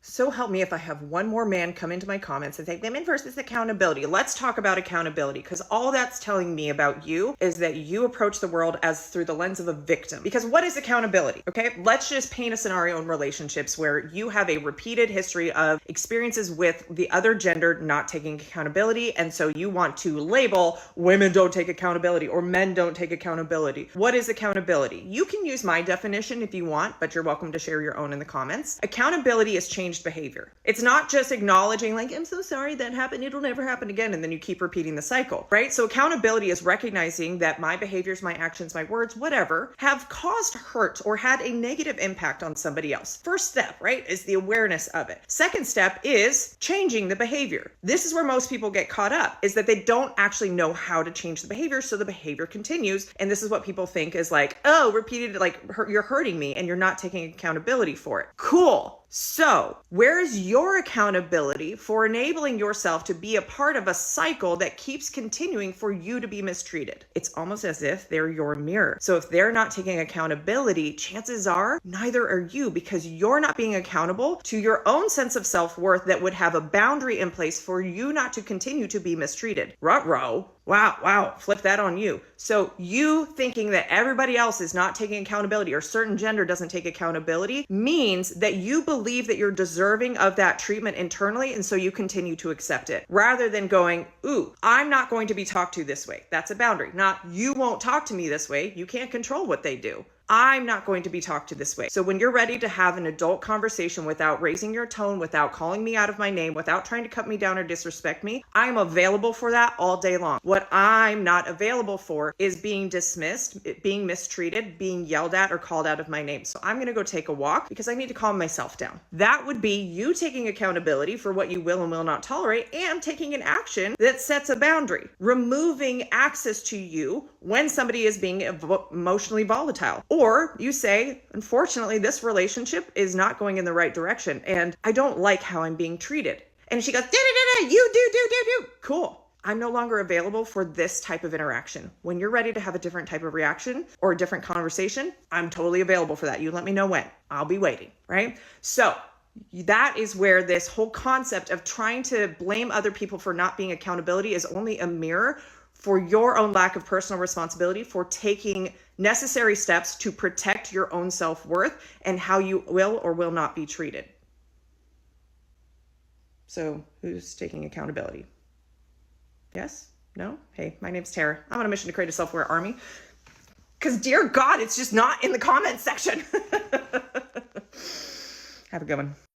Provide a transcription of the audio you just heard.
So help me if I have one more man come into my comments and say, women versus accountability. Let's talk about accountability, because all that's telling me about you is that you approach the world as through the lens of a victim. Because what is accountability? Okay, let's just paint a scenario in relationships where you have a repeated history of experiences with the other gender not taking accountability. And so you want to label women don't take accountability or men don't take accountability. What is accountability? You can use my definition if you want, but you're welcome to share your own in the comments. Accountability is changed behavior. It's not just acknowledging like, I'm so sorry that happened, it'll never happen again, and then you keep repeating the cycle, right? So accountability is recognizing that my behaviors, my actions, my words, whatever, have caused hurt or had a negative impact on somebody else. First step, right, is the awareness of it. Second step is changing the behavior. This is where most people get caught up, is that they don't actually know how to change the behavior, so the behavior continues. And this is what people think is like, oh, repeated, like you're hurting me and you're not taking accountability for it. Cool. So where is your accountability for enabling yourself to be a part of a cycle that keeps continuing for you to be mistreated? It's almost as if they're your mirror. So if they're not taking accountability, chances are neither are you, because you're not being accountable to your own sense of self-worth that would have a boundary in place for you not to continue to be mistreated. Ruh-roh. Wow, flip that on you. So you thinking that everybody else is not taking accountability or certain gender doesn't take accountability means that you believe that you're deserving of that treatment internally, and so you continue to accept it. Rather than going, ooh, I'm not going to be talked to this way. That's a boundary. Not, you won't talk to me this way. You can't control what they do. I'm not going to be talked to this way. So when you're ready to have an adult conversation without raising your tone, without calling me out of my name, without trying to cut me down or disrespect me, I'm available for that all day long. What I'm not available for is being dismissed, being mistreated, being yelled at or called out of my name. So I'm going to go take a walk because I need to calm myself down. That would be you taking accountability for what you will and will not tolerate, and taking an action that sets a boundary, removing access to you when somebody is being emotionally volatile. Or you say, unfortunately, this relationship is not going in the right direction and I don't like how I'm being treated. And she goes, you do. Cool. I'm no longer available for this type of interaction. When you're ready to have a different type of reaction or a different conversation, I'm totally available for that. You let me know when. I'll be waiting, right? So that is where this whole concept of trying to blame other people for not being accountability is only a mirror for your own lack of personal responsibility for taking necessary steps to protect your own self-worth and how you will or will not be treated. So who's taking accountability? Yes? No? Hey, my name's Tara. I'm on a mission to create a self-aware army. Because dear God, it's just not in the comments section. Have a good one.